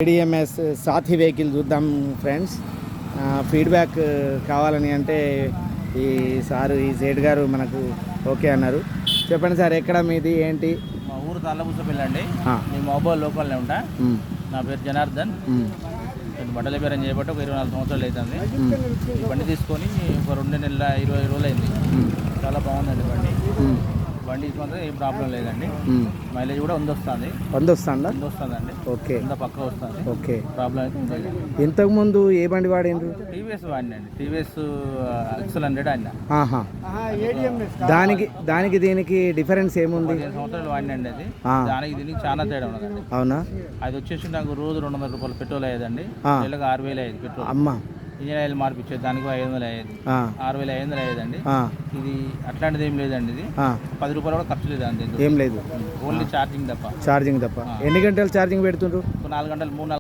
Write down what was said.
ADMS సాథి vehicle చూద్దాం friends. Feedback కావాలని అంటే ఈ సారు ఈ సేట్ గారు మనకు ఓకే అన్నారు. చెప్పండి సార్, ఎక్కడ మీది ఏంటి? మా ఊరు తాళ్ళపూసపల్లి అండి. నేను మొబైల్ లోకల్నే ఉంటా. నా పేరు జనార్దన్. నేను బట్టల బేరం చేయబట్టి ఒక 24 సంవత్సరాలు అవుతుంది. ఈ బండి తీసుకొని ఒక 2 నెలల 20 రోజులు అయింది. చాలా బాగుందండి బండి. బండి తీసుకుంటే ఏం ప్రాబ్లం లేదండి. మైలేజ్ కూడా వస్తుంది. వస్తుందండి. ఓకే, పక్క వస్తుంది. ఓకే, ప్రాబ్లం అయితే ఉండదు. ఇంతకుముందు ఏ బండి వాడిండ్రు? టీవీఎస్ వాడినండి. టీవీఎస్ ఎక్సెల్ 100 ఆడినా. దానికి దీనికి డిఫరెన్స్ ఏముంది? 15 సంవత్సరాలు వాడినండి. అది దానికి దీనికి చాలా తేడా ఉన్నదండి. అవునా? అది వచ్చేసి నాకు రోజు 200 రూపాయలు పెట్రోల్ అయ్యేదండి. నెలకు 6,000 అయ్యేది పెట్రోల్. అమ్మా, ఇంజన్ ఆయిల్ మార్పిచ్చేది దానికి 500 అయ్యేది. 6,500 అయ్యేదండి. ఇది అట్లాంటిది ఏం లేదండి. ఇది 10 రూపాయలు కూడా ఖర్చు లేదు అంతే. ఏం లేదు, ఓన్లీ ఛార్జింగ్ తప్ప. ఎన్ని గంటలు ఛార్జింగ్ పెడుతుండ్రు? 4 గంటలు 3-4